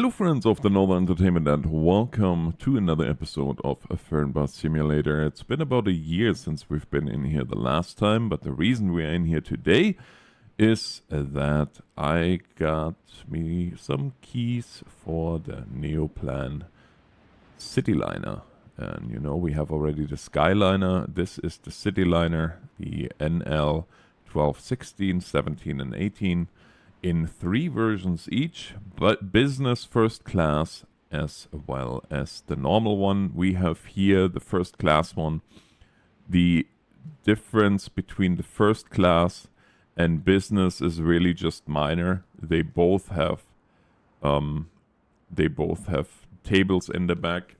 Hello friends of the Northern Entertainment and welcome to another episode of a Fernbus Simulator. It's been about a year since we've been in here the last time, but the reason we're in here today is that I got me some keys for the Neoplan CityLiner. And you know, we have already the Skyliner. This is the CityLiner, the NL 12, 16, 17 and 18. In 3 versions each, but business first class as well as the normal one. We have here the first class one. The difference between the first class and business is really just minor. They both have tables in the back.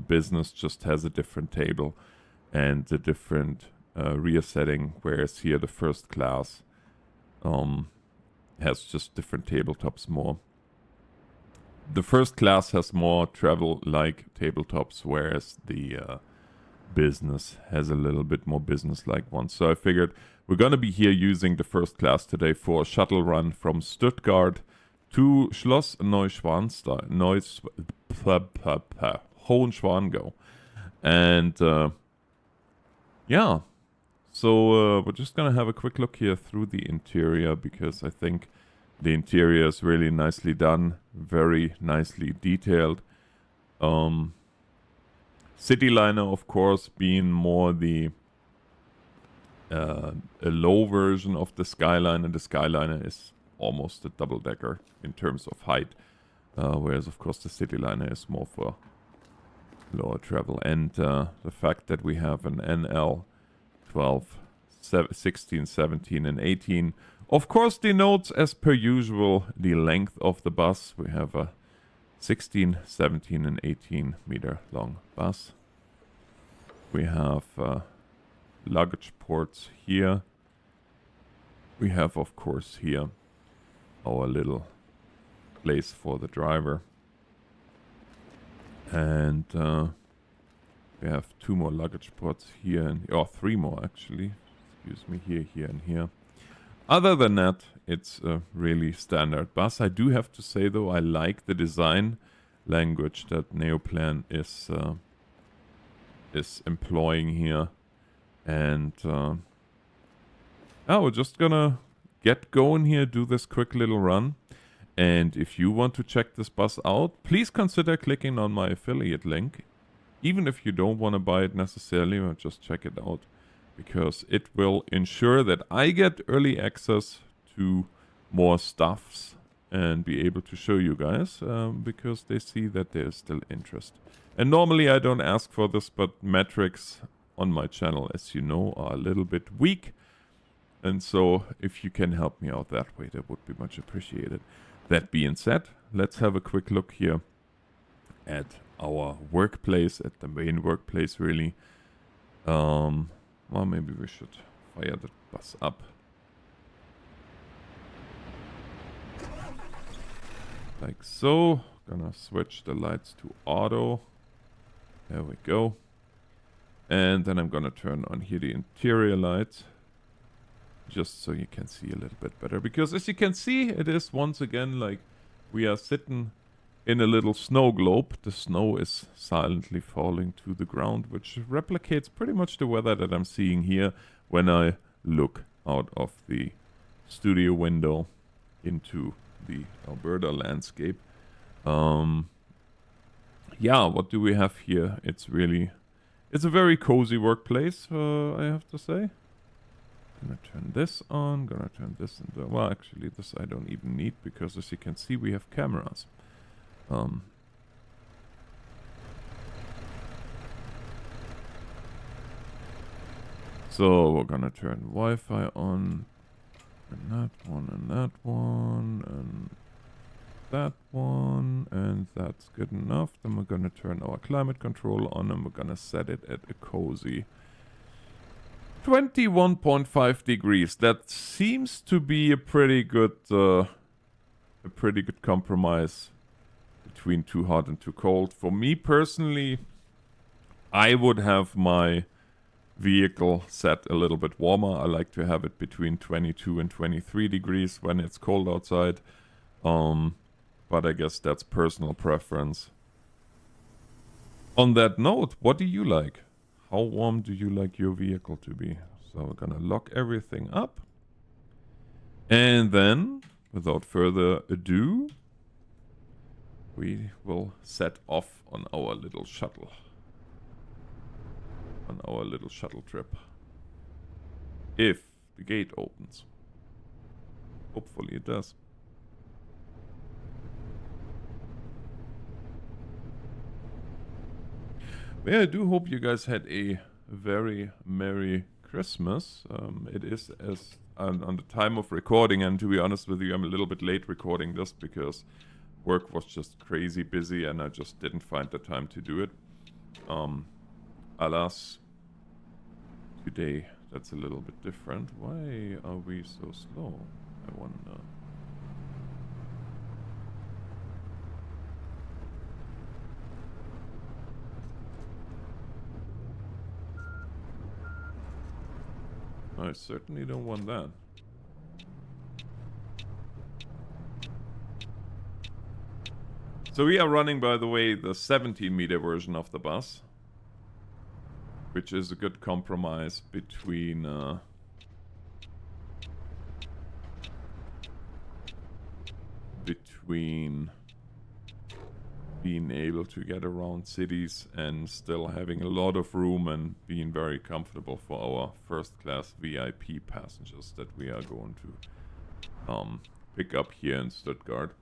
Business just has a different table and a different rear setting, whereas here the first class has just different tabletops more. The first class has more travel-like tabletops, whereas the business has a little bit more business-like ones. So I figured we're going to be here using the first class today for a shuttle run from Stuttgart to Schloss Hohenschwangau. And yeah. So we're just going to have a quick look here through the interior because I think the interior is really nicely done, very nicely detailed. CityLiner, of course, being more a low version of the Skyliner. The Skyliner is almost a double-decker in terms of height, whereas, of course, the CityLiner is more for lower travel. And the fact that we have an NL 12, 16, 17 and 18 of course denotes, as per usual, the length of the bus. We have a 16, 17 and 18 meter long bus. We have luggage ports here. We have, of course, here our little place for the driver. And we have 2 more luggage ports here, or 3 more actually. Excuse me, here, and here. Other than that, it's a really standard bus. I do have to say though, I like the design language that Neoplan is employing here. And we're just gonna get going here, do this quick little run. And if you want to check this bus out, please consider clicking on my affiliate link. Even if you don't want to buy it necessarily, just check it out. Because it will ensure that I get early access to more stuffs and be able to show you guys. Because they see that there's still interest. And normally I don't ask for this, but metrics on my channel, as you know, are a little bit weak. And so if you can help me out that way, that would be much appreciated. That being said, let's have a quick look here at our workplace, at the main workplace really. Well, maybe we should fire the bus up. Like so. Gonna switch the lights to auto. There we go. And then I'm gonna turn on here the interior lights. Just so you can see a little bit better. Because as you can see, it is once again like we are sitting in a little snow globe. The snow is silently falling to the ground, which replicates pretty much the weather that I'm seeing here when I look out of the studio window into the Alberta landscape. Yeah, what do we have here? It's a very cozy workplace, I have to say. Gonna turn this on, gonna turn this into, well, actually this I don't even need because as you can see we have cameras. So we're gonna turn Wi-Fi on, and that one, and that one, and that one, and that's good enough. Then we're gonna turn our climate control on, and we're gonna set it at a cozy 21.5 degrees. That seems to be a pretty good compromise between too hot and too cold. For me personally, I would have my vehicle set a little bit warmer. I like to have it between 22 and 23 degrees when it's cold outside. But I guess that's personal preference. On that note, what do you like? How warm do you like your vehicle to be? So we're gonna lock everything up. And then, without further ado, we will set off on our little shuttle. On our little shuttle trip. If the gate opens. Hopefully it does. Well, I do hope you guys had a very Merry Christmas. It is as on the time of recording, and to be honest with you, I'm a little bit late recording this because work was just crazy busy and I just didn't find the time to do it. Alas, today that's a little bit different. Why are we so slow? I wonder. I certainly don't want that. So we are running, by the way, the 17-meter version of the bus, which is a good compromise between being able to get around cities and still having a lot of room and being very comfortable for our first-class VIP passengers that we are going to pick up here in Stuttgart.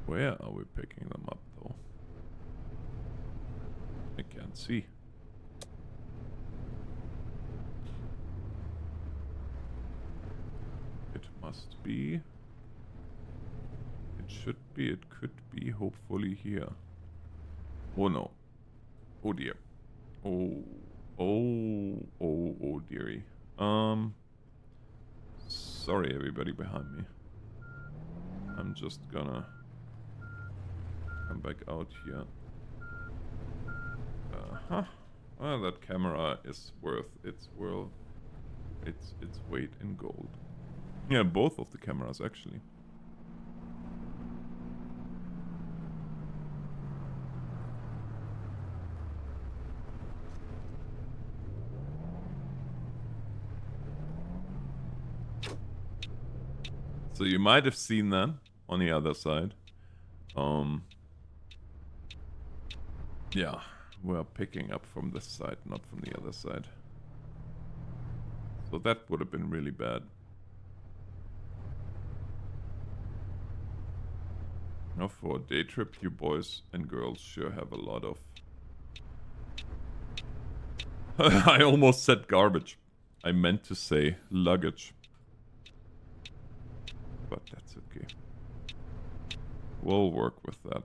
Where are we picking them up, though? I can't see. It must be. It should be. It could be. Hopefully here. Oh no. Oh dear. Oh. Oh. Oh. Oh dearie. Sorry, everybody behind me. I'm just gonna come back out here. Well, that camera is worth its weight in gold. Yeah, both of the cameras actually. So you might have seen that on the other side. Yeah, we're picking up from this side, not from the other side. So that would have been really bad. Now for a day trip, you boys and girls sure have a lot of... I almost said garbage. I meant to say luggage. But that's okay. We'll work with that.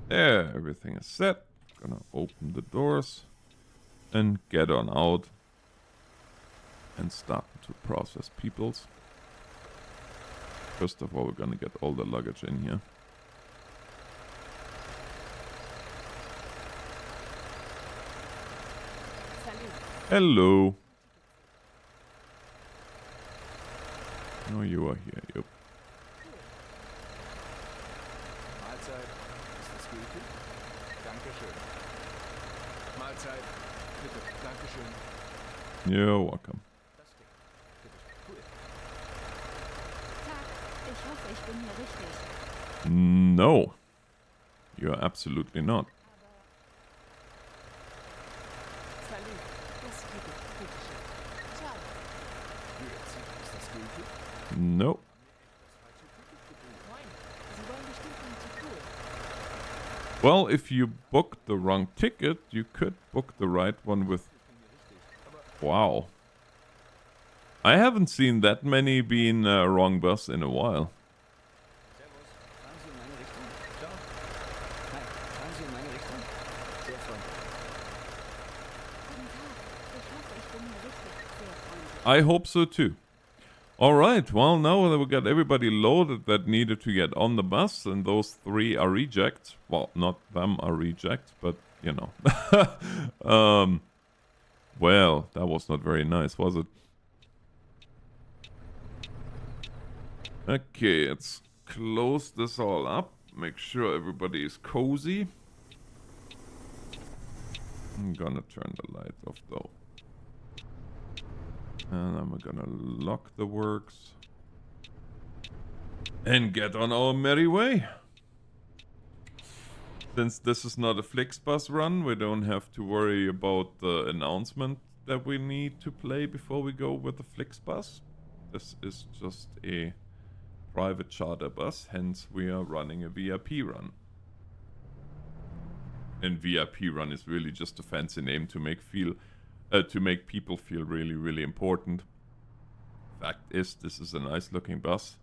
There, everything is set. Gonna open the doors and get on out and start to process peoples. First of all, we're gonna get all the luggage in here. Hello. Oh, you are here, yep. Mahlzeit, ist das gültig? Dankeschön. Mahlzeit, bitte, Dankeschön. You're welcome. Tag, ich hoffe, ich bin hier richtig. No. You're absolutely not. Salut, das Ticket, bitteschön. Ciao. Grüezi, ist das gültig? No. Nein, Sie wollen bestimmt ein Ticket. Well, if you booked the wrong ticket, you could book the right one with... Wow. I haven't seen that many being wrong bus in a while. Servus, fahren Sie in meine Richtung? Ciao. Hi, fahren Sie in meine Richtung? Sehr freundlich. Guten Tag, ich hoffe, ich bin hier richtig. Sehr freundlich. I hope so too. Alright, well, now that we got everybody loaded that needed to get on the bus, and those 3 are rejects. Well, not them are rejects, but, you know. Well, that was not very nice, was it? Okay, let's close this all up. Make sure everybody is cozy. I'm gonna turn the lights off, though. And I'm gonna lock the works. And get on our merry way. Since this is not a Flixbus run, we don't have to worry about the announcement that we need to play before we go with the Flixbus. This is just a private charter bus, hence we are running a VIP run. And VIP run is really just a fancy name to make people feel really, really important. Fact is, this is a nice looking bus,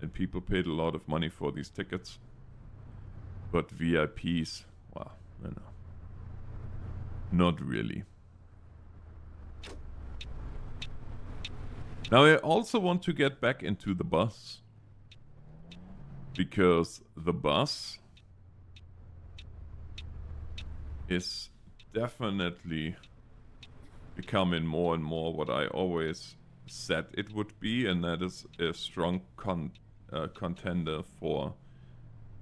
and people paid a lot of money for these tickets. But VIPs, well, you know, not really. Now I also want to get back into the bus, because the bus is definitely becoming more and more what I always said it would be, and that is a strong contender for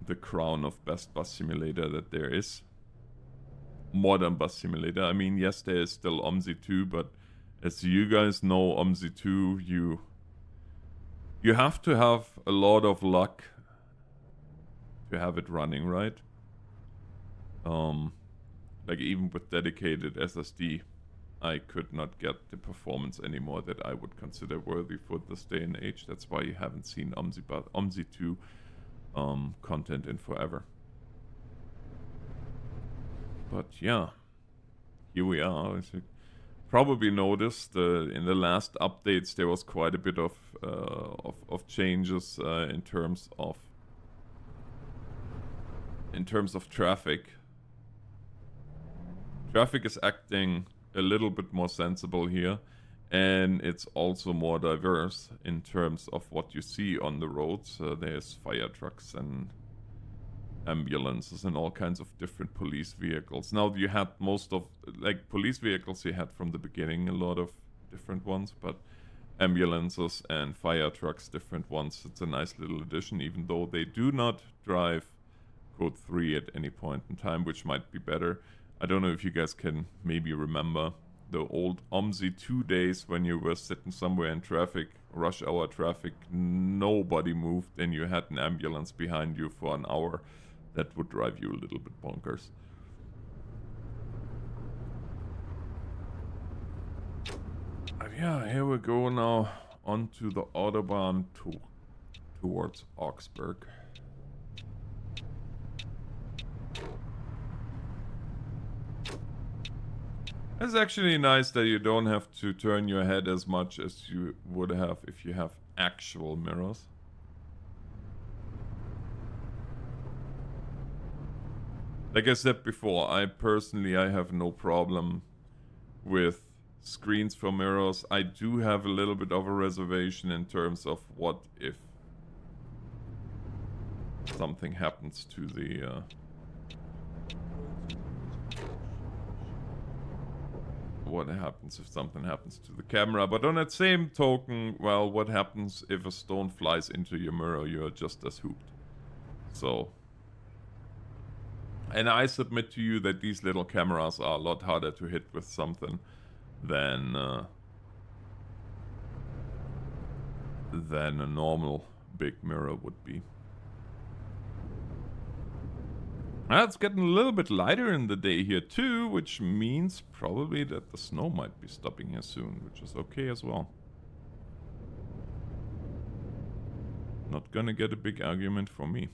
the crown of best bus simulator that there is. Modern bus simulator. I mean, yes, there is still OMSI 2, but as you guys know, OMSI 2, you have to have a lot of luck to have it running, right? Like even with dedicated SSD, I could not get the performance anymore that I would consider worthy for this day and age. That's why you haven't seen OMSI 2 content in forever. But yeah, here we are. As you probably noticed, in the last updates there was quite a bit of changes in terms of traffic. Traffic is acting a little bit more sensible here, and it's also more diverse in terms of what you see on the roads. There's fire trucks and ambulances and all kinds of different police vehicles. Now you had most of, like, police vehicles you had from the beginning, a lot of different ones, but ambulances and fire trucks, different ones. It's a nice little addition, even though they do not drive Code 3 at any point in time, which might be better. I don't know if you guys can maybe remember the old OMSI 2 days when you were sitting somewhere in traffic, rush hour traffic, nobody moved, and you had an ambulance behind you for an hour. That would drive you a little bit bonkers. Yeah, here we go now onto the Autobahn towards Augsburg. It's actually nice that you don't have to turn your head as much as you would have if you have actual mirrors. Like I said before, I have no problem with screens for mirrors. I do have a little bit of a reservation in terms of what if something happens to the what happens if something happens to the camera. But on that same token, well, what happens if a stone flies into your mirror? You're just as hooped. So, and I submit to you that these little cameras are a lot harder to hit with something than a normal big mirror would be. It's getting a little bit lighter in the day here too, which means probably that the snow might be stopping here soon, which is okay as well. Not gonna get a big argument for me.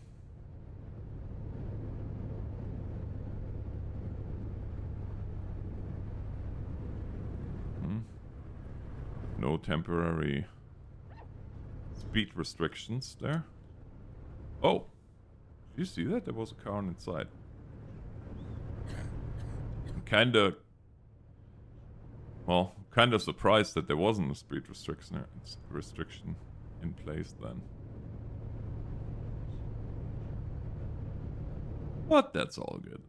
No temporary speed restrictions there. Oh! Did you see that? There was a car on its side. Kinda kind of surprised that there wasn't a speed restriction in place then. But that's all good.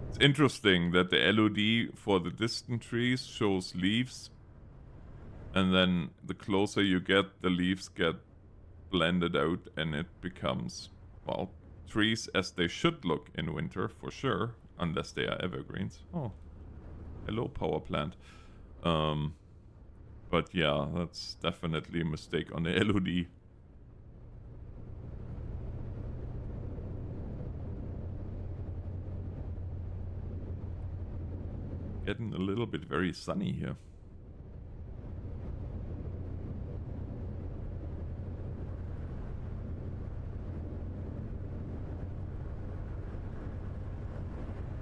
It's interesting that the LOD for the distant trees shows leaves, and then the closer you get, the leaves get blended out and it becomes, well, trees as they should look in winter for sure, unless they are evergreens. Oh, hello power plant. But yeah, that's definitely a mistake on the LOD. Getting a little bit very sunny here.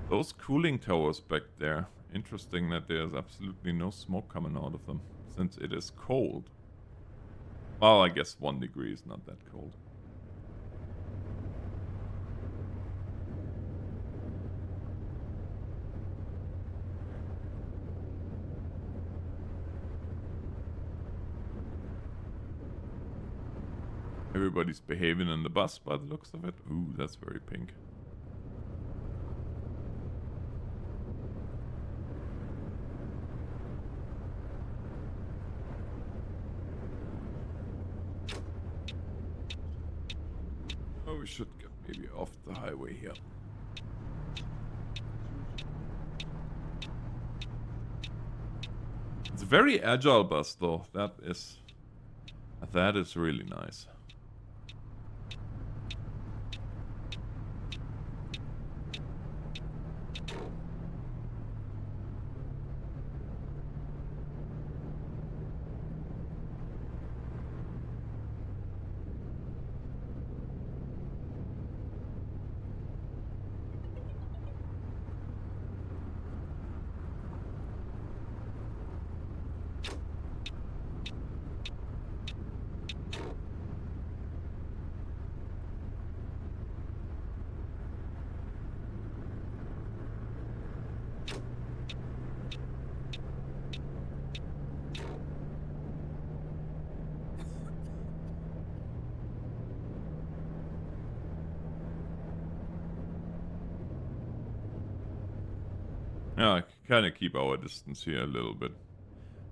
Those cooling towers back there. Interesting that there's absolutely no smoke coming out of them, since it is cold. Well, I guess 1 degree is not that cold. Everybody's behaving in the bus by the looks of it. Ooh, that's very pink. Oh, we should get maybe off the highway here. It's a very agile bus though. That is really nice. Yeah, kind of keep our distance here a little bit.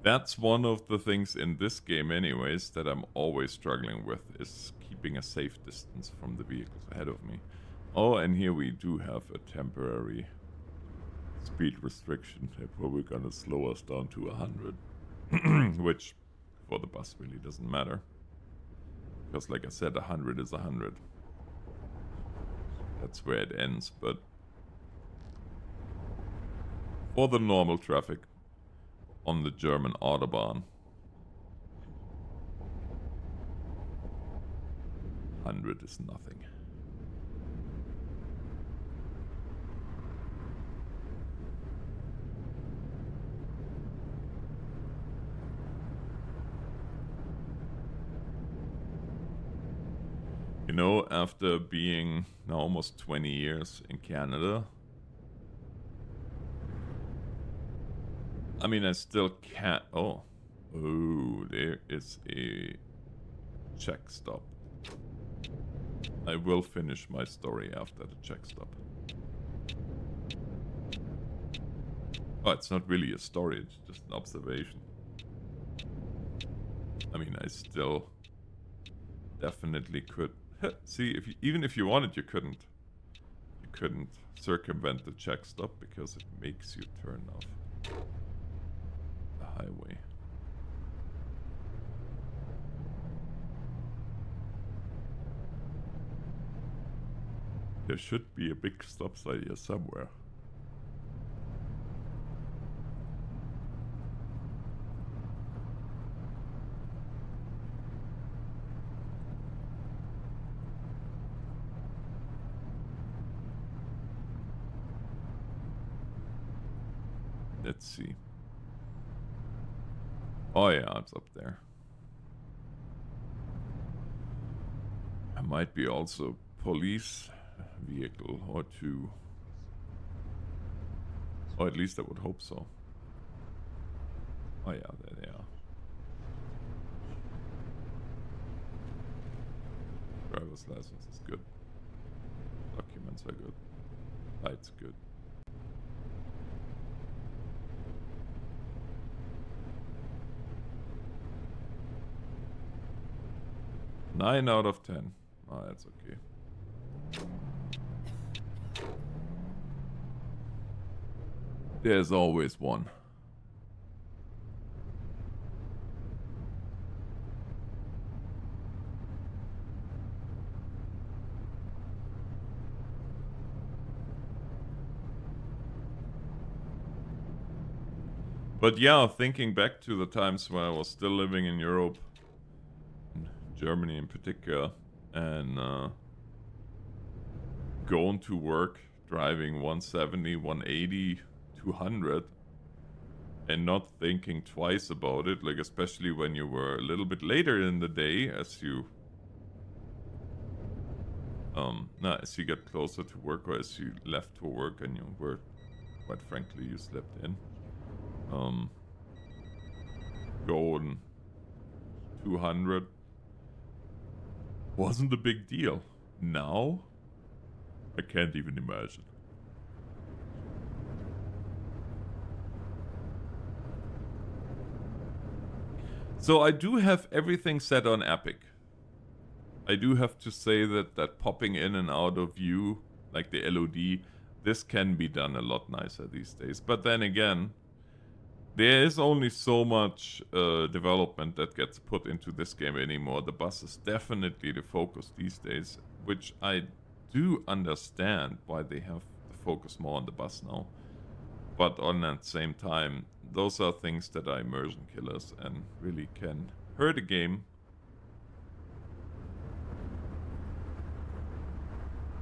That's one of the things in this game anyways that I'm always struggling with, is keeping a safe distance from the vehicles ahead of me. Oh, and here we do have a temporary speed restriction. They're probably gonna slow us down to 100. Which, for the bus, really doesn't matter. Because like I said, 100 is 100. That's where it ends, but for the normal traffic on the German Autobahn, 100 is nothing. You know, after being now almost 20 years in Canada, I mean, I still can't. Oh, there is a check stop. I will finish my story after the check stop. Oh, it's not really a story, it's just an observation. I mean, I still definitely could. See, even if you wanted, you couldn't. You couldn't circumvent the check stop because it makes you turn off the highway. There should be a big stop sign here somewhere. Let's see. Oh yeah, it's up there. There might be also police vehicle or two. Or at least I would hope so. Oh yeah, there they are. Driver's license is good. Documents are good. Lights good. Nine out of 10. Oh, that's okay. There's always one. But yeah, thinking back to the times when I was still living in Europe, in Germany in particular, and going to work, driving 170, 180, 200, and not thinking twice about it, like especially when you were a little bit later in the day, as you as you get closer to work, or as you left for work and you were, quite frankly, you slept in. Going 200 wasn't a big deal. Now, I can't even imagine. So I do have everything set on Epic. I do have to say that popping in and out of view, like the LOD, this can be done a lot nicer these days. But then again, there is only so much development that gets put into this game anymore. The bus is definitely the focus these days, which I do understand why they have to focus more on the bus now. But on that same time, those are things that are immersion killers and really can hurt a game.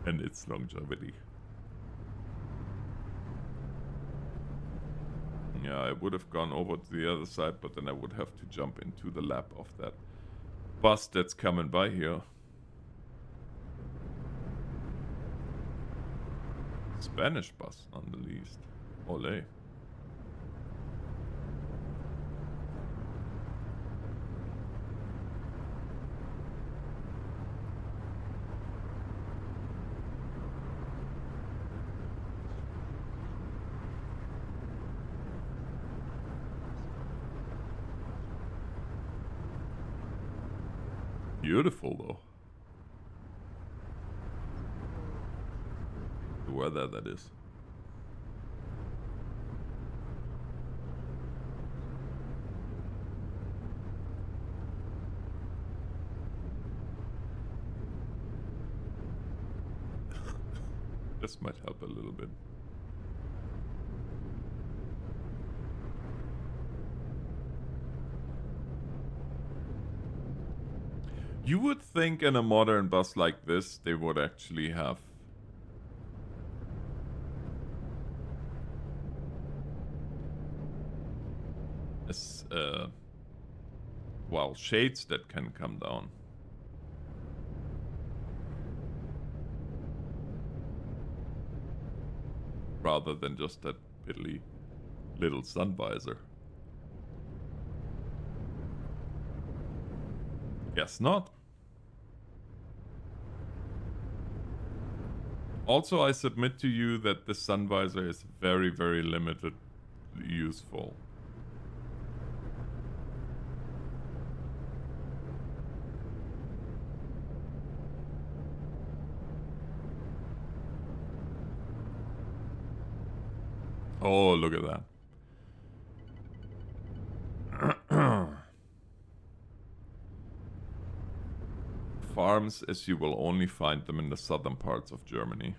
And its longevity. Yeah, I would have gone over to the other side, but then I would have to jump into the lap of that bus that's coming by here. Spanish bus, none the least. Ole. Beautiful though. The weather, that is. This might help a little bit. You would think in a modern bus like this, they would actually have well, shades that can come down. Rather than just that piddly little sun visor. Guess not. Also, I submit to you that the sun visor is very, very limited useful. Oh, look at that. Farms, as you will only find them in the southern parts of Germany.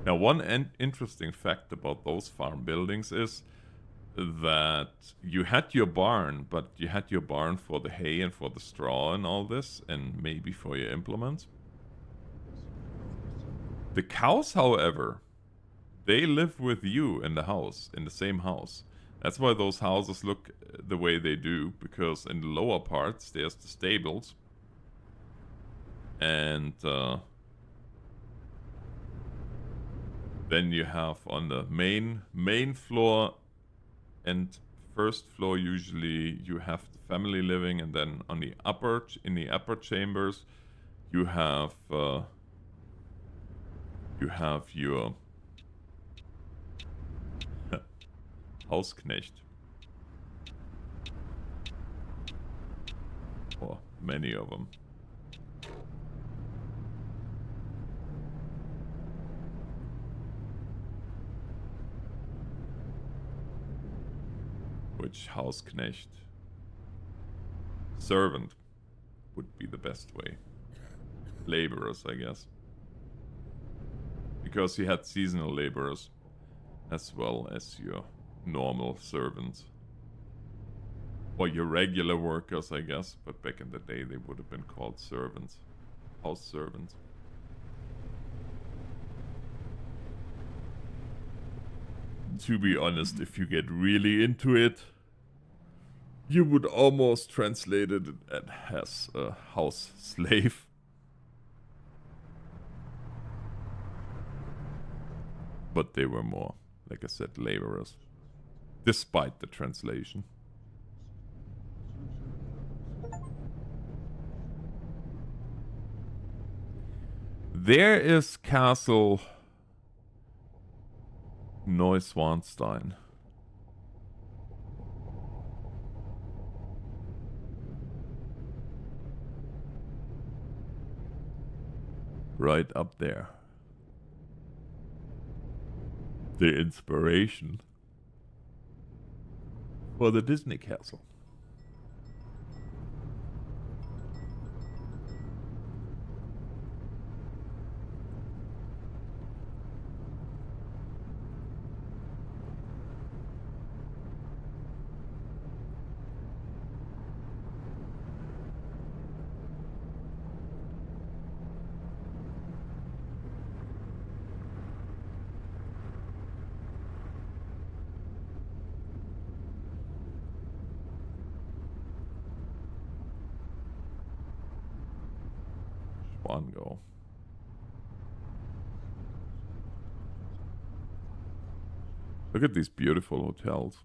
Now, one interesting fact about those farm buildings is that you had your barn, but you had your barn for the hay and for the straw and all this, and maybe for your implements. The cows, however, they live with you in the house, in the same house. That's why those houses look the way they do, because in the lower parts there's the stables. And then you have on the main floor and first floor usually you have the family living, and then on the in the upper chambers you have your Hausknecht. Or many of them. Which Hausknecht? Servant would be the best way. Laborers, I guess. Because you had seasonal laborers as well as your normal servants. Or your regular workers, I guess. But back in the day they would have been called servants. House servants. To be honest, if you get really into it, you would almost translate it as a house slave. But they were more, like I said, laborers. Despite the translation. There is Castle Neuschwanstein. Right up there. The inspiration for the Disney castle. Go. Look at these beautiful hotels.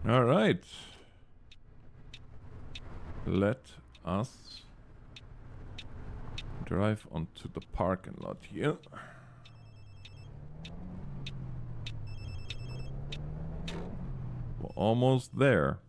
All right. Let us drive onto the parking lot here. We're almost there.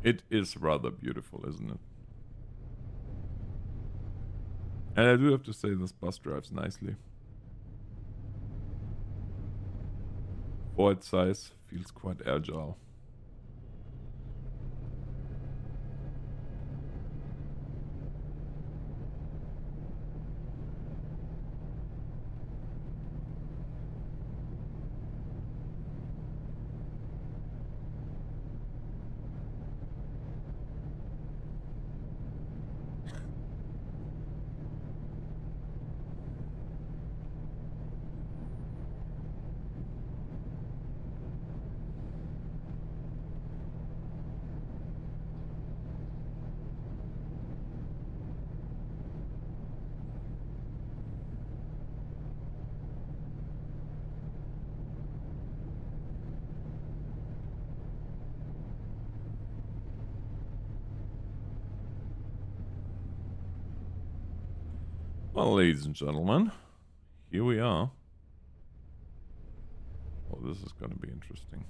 It is rather beautiful, isn't it? And I do have to say this bus drives nicely. For its size, feels quite agile. Well, ladies and gentlemen, here we are. Oh, this is going to be interesting.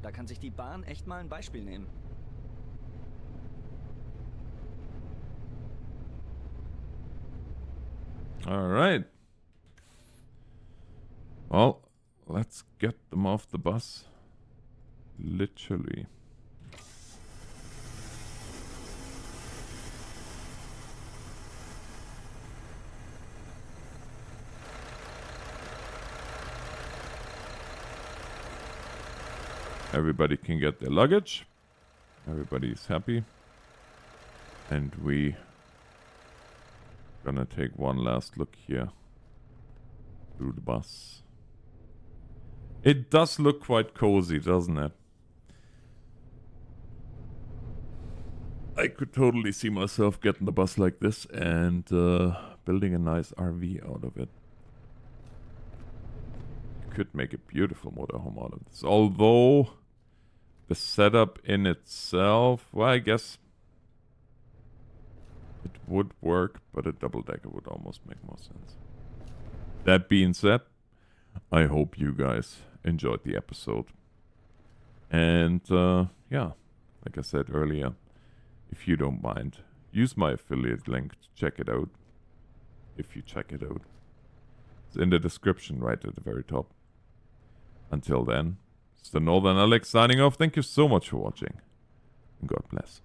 Da kann sich die Bahn echt mal ein Beispiel nehmen. All right. Well, let's get them off the bus. Literally. Everybody can get their luggage. Everybody is happy. And we gonna take one last look here through the bus. It does look quite cozy, doesn't it? I could totally see myself getting the bus like this and building a nice RV out of it. Could make a beautiful motorhome out of this. Although the setup in itself, well, I guess it would work, but a double-decker would almost make more sense. That being said, I hope you guys enjoyed the episode. And yeah, like I said earlier, if you don't mind, use my affiliate link to check it out. If you check it out. It's in the description right at the very top. Until then, it's the NorthernAlex signing off. Thank you so much for watching. And God bless.